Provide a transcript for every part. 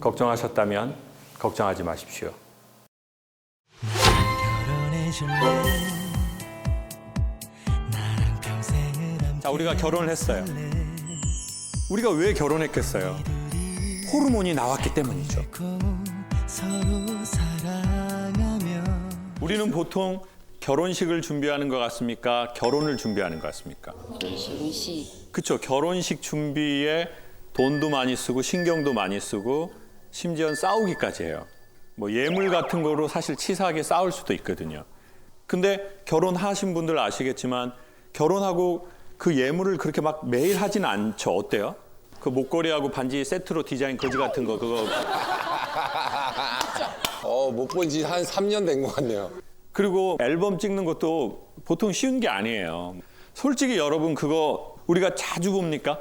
걱정하셨다면 걱정하지 마십시오. 자, 우리가 결혼을 했어요. 우리가 왜 결혼했겠어요? 호르몬이 나왔기 때문이죠. 우리는 보통 결혼식을 준비하는 것 같습니까? 결혼을 준비하는 것 같습니까? 결혼식. 그렇죠. 결혼식 준비에 돈도 많이 쓰고 신경도 많이 쓰고 심지어는 싸우기까지 해요. 뭐 예물 같은 거로 사실 치사하게 싸울 수도 있거든요. 근데 결혼하신 분들 아시겠지만 결혼하고 그 예물을 그렇게 막 매일 하진 않죠. 어때요? 그 목걸이하고 반지 세트로 디자인 거지 같은 거 그거 못 본 지 한 3년 된 것 같네요. 그리고 앨범 찍는 것도 보통 쉬운 게 아니에요. 솔직히 여러분 그거 우리가 자주 봅니까?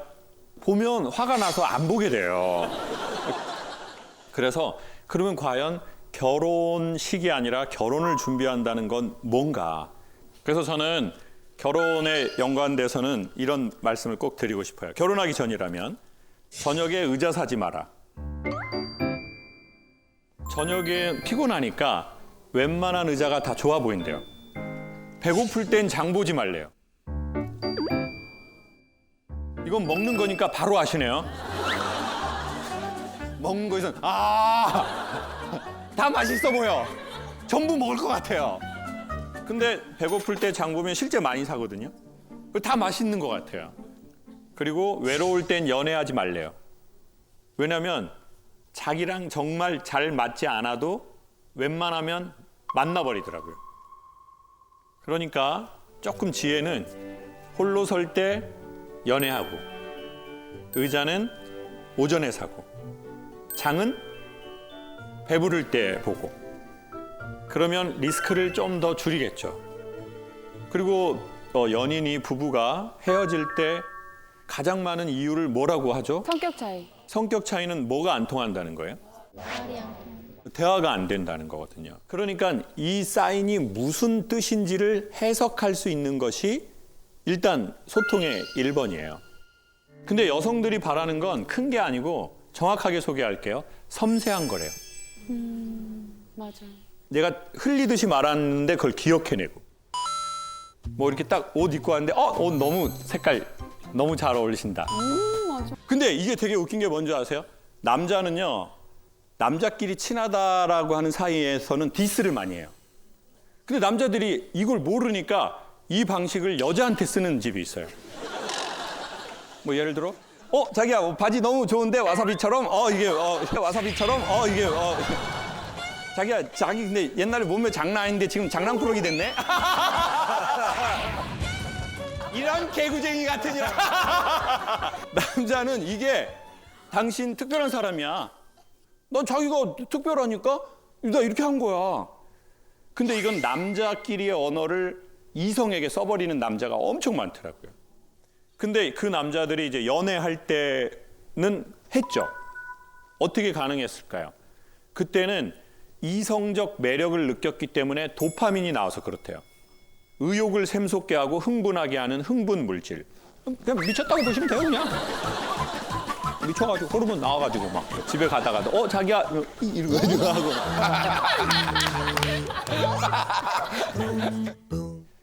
보면 화가 나서 안 보게 돼요. 그래서 그러면 과연 결혼식이 아니라 결혼을 준비한다는 건 뭔가? 그래서 저는 결혼에 연관돼서는 이런 말씀을 꼭 드리고 싶어요. 결혼하기 전이라면 저녁에 의자 사지 마라. 저녁에 피곤하니까 웬만한 의자가 다 좋아 보인대요. 배고플 땐 장 보지 말래요. 이건 먹는 거니까 바로 아시네요. 먹는 거에서 다 맛있어 보여. 전부 먹을 것 같아요. 근데 배고플 때 장 보면 실제 많이 사거든요. 다 맛있는 것 같아요. 그리고 외로울 땐 연애하지 말래요. 왜냐하면 자기랑 정말 잘 맞지 않아도 웬만하면 만나버리더라고요. 그러니까 조금 지혜는 홀로 설 때 연애하고 의자는 오전에 사고 장은 배부를 때 보고 그러면 리스크를 좀 더 줄이겠죠. 그리고 연인이 부부가 헤어질 때 가장 많은 이유를 뭐라고 하죠? 성격 차이. 성격 차이는 뭐가 안 통한다는 거예요? 대화가 안 된다는 거거든요. 그러니까 이 사인이 무슨 뜻인지를 해석할 수 있는 것이 일단 소통의 1번이에요. 근데 여성들이 바라는 건 큰 게 아니고 정확하게 소개할게요. 섬세한 거래요. 맞아. 내가 흘리듯이 말았는데 그걸 기억해내고 뭐 이렇게 딱 옷 입고 왔는데 옷 너무 색깔 너무 잘 어울리신다. 맞아. 근데 이게 되게 웃긴 게 뭔지 아세요? 남자는요. 남자끼리 친하다라고 하는 사이에서는 디스를 많이 해요. 근데 남자들이 이걸 모르니까 이 방식을 여자한테 쓰는 집이 있어요. 뭐 예를 들어 자기야 바지 너무 좋은데 와사비처럼 이게 와사비처럼 이게 자기야 자기 근데 옛날에 몸매 장난 아닌데 지금 장난꾸러기 됐네. 이런 개구쟁이 같은 이런. 남자는 이게 당신 특별한 사람이야. 넌 자기가 특별하니까 나 이렇게 한 거야. 근데 이건 남자끼리의 언어를 이성에게 써버리는 남자가 엄청 많더라고요. 근데 그 남자들이 이제 연애할 때는 했죠. 어떻게 가능했을까요? 그때는 이성적 매력을 느꼈기 때문에 도파민이 나와서 그렇대요. 의욕을 샘솟게 하고 흥분하게 하는 흥분 물질. 그냥 미쳤다고 보시면 돼요, 그냥. 미쳐가지고 호르몬 나와가지고 막 집에 가다가도 자기야 이러고 하고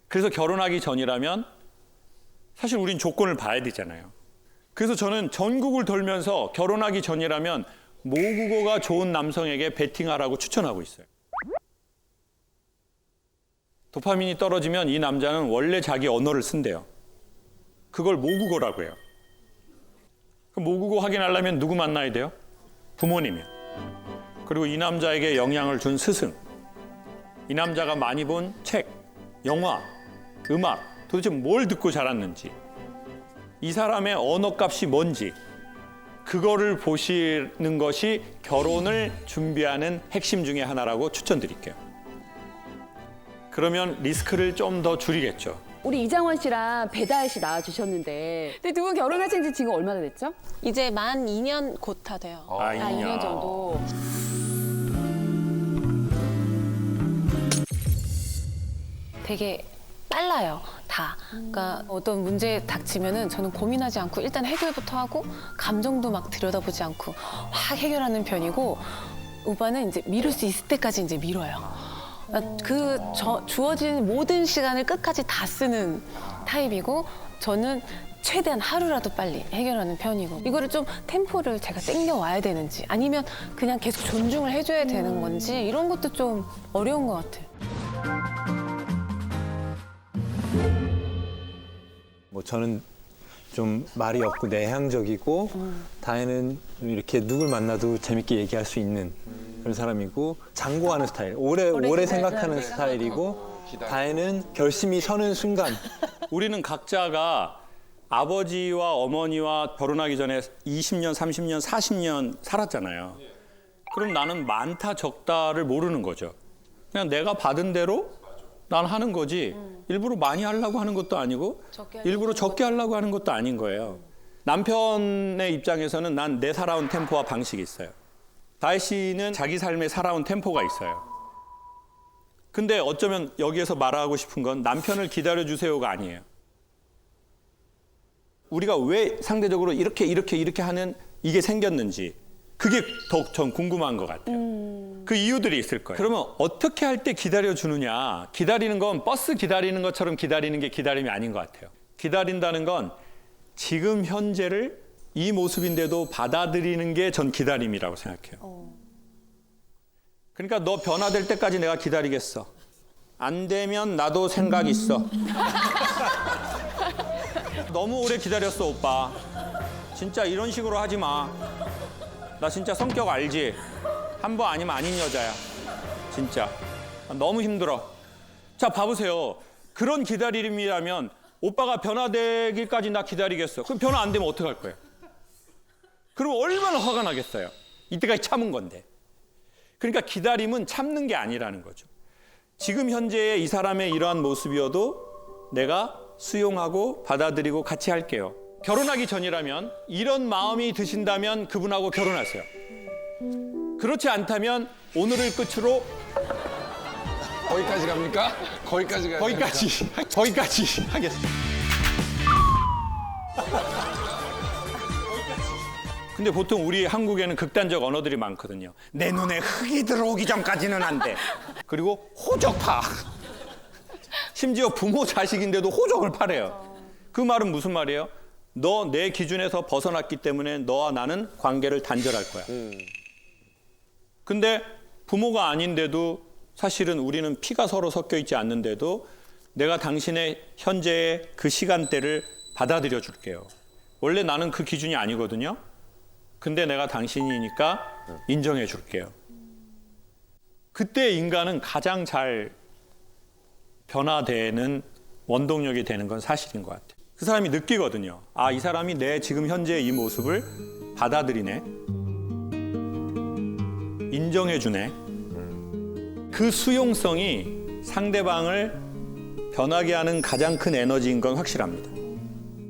그래서 결혼하기 전이라면 사실 우린 조건을 봐야 되잖아요. 그래서 저는 전국을 돌면서 결혼하기 전이라면 모국어가 좋은 남성에게 베팅하라고 추천하고 있어요. 도파민이 떨어지면 이 남자는 원래 자기 언어를 쓴대요. 그걸 모국어라고 해요. 그럼 모국어 확인하려면 누구 만나야 돼요? 부모님이요. 그리고 이 남자에게 영향을 준 스승. 이 남자가 많이 본 책, 영화, 음악, 도대체 뭘 듣고 자랐는지. 이 사람의 언어값이 뭔지. 그거를 보시는 것이 결혼을 준비하는 핵심 중에 하나라고 추천드릴게요. 그러면 리스크를 좀 더 줄이겠죠. 우리 이장원 씨랑 배다혜 씨 나와주셨는데 근데 두 분 결혼하신 지 지금 얼마나 됐죠? 이제 만 2년 곧 다 돼요. 2년 정도. 되게 빨라요, 다. 그러니까 어떤 문제 닥치면은 저는 고민하지 않고 일단 해결부터 하고 감정도 막 들여다보지 않고 확 해결하는 편이고 오빠는 이제 미룰 수 있을 때까지 이제 미뤄요. 그러니까 주어진 모든 시간을 끝까지 다 쓰는 타입이고 저는 최대한 하루라도 빨리 해결하는 편이고 이거를 좀 템포를 제가 땡겨와야 되는지 아니면 그냥 계속 존중을 해줘야 되는 건지 이런 것도 좀 어려운 것 같아요. 뭐 저는 좀 말이 없고 내향적이고 다혜는 이렇게 누굴 만나도 재밌게 얘기할 수 있는 그런 사람이고 장고하는 스타일. 오래 생각하는 스타일이고 다혜는 결심이 서는 순간 우리는 각자가 아버지와 어머니와 결혼하기 전에 20년, 30년, 40년 살았잖아요. 그럼 나는 많다 적다를 모르는 거죠. 그냥 내가 받은 대로 난 하는 거지 일부러 많이 하려고 하는 것도 아니고 일부러 적게 하려고 하는 것도 아닌 거예요. 남편의 입장에서는 난 내 살아온 템포와 방식이 있어요. 다혜 씨는 자기 삶에 살아온 템포가 있어요. 근데 어쩌면 여기에서 말하고 싶은 건 남편을 기다려주세요가 아니에요. 우리가 왜 상대적으로 이렇게 하는 이게 생겼는지 그게 더 전 궁금한 것 같아요. 그 이유들이 있을 거예요. 그러면 어떻게 할 때 기다려주느냐. 기다리는 건 버스 기다리는 것처럼 기다리는 게 기다림이 아닌 것 같아요. 기다린다는 건 지금 현재를 이 모습인데도 받아들이는 게 전 기다림이라고 생각해요. 그러니까 너 변화될 때까지 내가 기다리겠어. 안 되면 나도 생각 있어. 너무 오래 기다렸어, 오빠. 진짜 이런 식으로 하지 마. 나 진짜 성격 알지? 한 번 아니면 아닌 여자야. 진짜. 너무 힘들어. 자, 봐보세요. 그런 기다림이라면 오빠가 변화되기까지 나 기다리겠어. 그럼 변화 안 되면 어떡할 거예요? 그럼 얼마나 화가 나겠어요? 이때까지 참은 건데. 그러니까 기다림은 참는 게 아니라는 거죠. 지금 현재의 이 사람의 이러한 모습이어도 내가 수용하고 받아들이고 같이 할게요. 결혼하기 전이라면 이런 마음이 드신다면 그분하고 결혼하세요. 그렇지 않다면 오늘을 끝으로 거기까지 갑니까? 거기까지 가요. 거기까지 하겠습니다. 근데 보통 우리 한국에는 극단적 언어들이 많거든요. 내 눈에 흙이 들어오기 전까지는 안 돼. 그리고 호적파. 심지어 부모 자식인데도 호적을 파래요. 그 말은 무슨 말이에요? 너 내 기준에서 벗어났기 때문에 너와 나는 관계를 단절할 거야. 근데 부모가 아닌데도 사실은 우리는 피가 서로 섞여 있지 않는데도 내가 당신의 현재의 그 시간대를 받아들여 줄게요. 원래 나는 그 기준이 아니거든요. 근데 내가 당신이니까 인정해 줄게요. 그때 인간은 가장 잘 변화되는 원동력이 되는 건 사실인 것 같아요. 그 사람이 느끼거든요. 아, 이 사람이 내 지금 현재의 이 모습을 받아들이네. 인정해 주네. 그 수용성이 상대방을 변하게 하는 가장 큰 에너지인 건 확실합니다.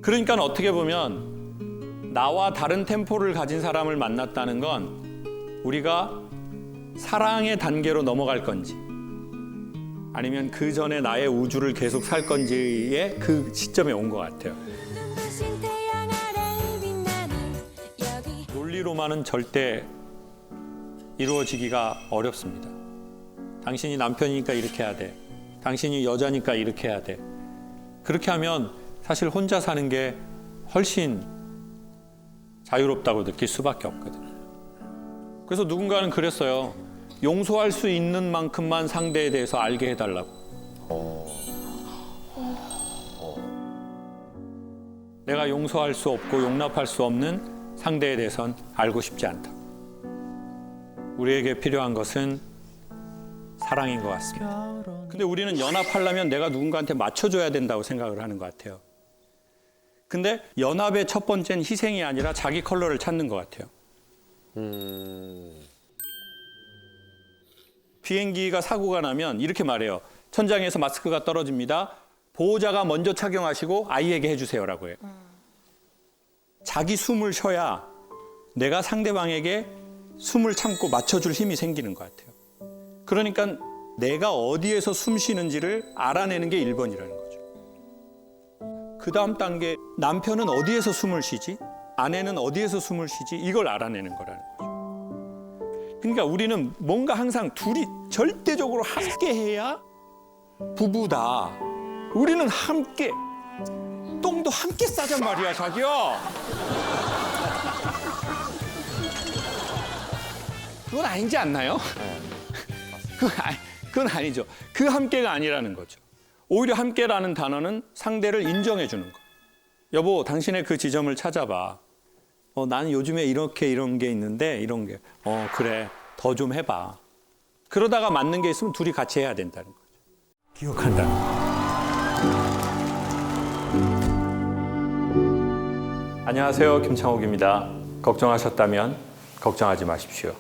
그러니까 어떻게 보면 나와 다른 템포를 가진 사람을 만났다는 건 우리가 사랑의 단계로 넘어갈 건지 아니면 그 전에 나의 우주를 계속 살 건지의 그 시점에 온 것 같아요. 논리로만은 절대 이루어지기가 어렵습니다. 당신이 남편이니까 이렇게 해야 돼. 당신이 여자니까 이렇게 해야 돼. 그렇게 하면 사실 혼자 사는 게 훨씬 자유롭다고 느낄 수밖에 없거든요. 그래서 누군가는 그랬어요. 용서할 수 있는 만큼만 상대에 대해서 알게 해달라고. 내가 용서할 수 없고 용납할 수 없는 상대에 대해선 알고 싶지 않다. 우리에게 필요한 것은 사랑인 것 같습니다. 근데 우리는 연합하려면 내가 누군가한테 맞춰줘야 된다고 생각을 하는 것 같아요. 근데 연합의 첫 번째는 희생이 아니라 자기 컬러를 찾는 것 같아요. 비행기가 사고가 나면 이렇게 말해요. 천장에서 마스크가 떨어집니다. 보호자가 먼저 착용하시고 아이에게 해주세요라고 해요. 자기 숨을 쉬어야 내가 상대방에게 숨을 참고 맞춰줄 힘이 생기는 것 같아요. 그러니까 내가 어디에서 숨 쉬는지를 알아내는 게 1번이라는 거죠. 그 다음 단계, 남편은 어디에서 숨을 쉬지? 아내는 어디에서 숨을 쉬지? 이걸 알아내는 거라는 거죠. 그러니까 우리는 뭔가 항상 둘이 절대적으로 함께 해야 부부다. 우리는 함께, 똥도 함께 싸잔 말이야, 자기야. 그건 아니지 않나요? 그건 아니죠. 그 함께가 아니라는 거죠. 오히려 함께라는 단어는 상대를 인정해 주는 거. 여보, 당신의 그 지점을 찾아봐. 나는 요즘에 이런 게 있는데 이런 게. 그래. 더 좀 해봐. 그러다가 맞는 게 있으면 둘이 같이 해야 된다는 거죠. 기억한다는 거. 안녕하세요. 김창옥입니다. 걱정하셨다면 걱정하지 마십시오.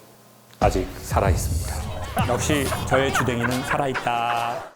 아직 살아있습니다. 역시 저의 주댕이는 살아있다.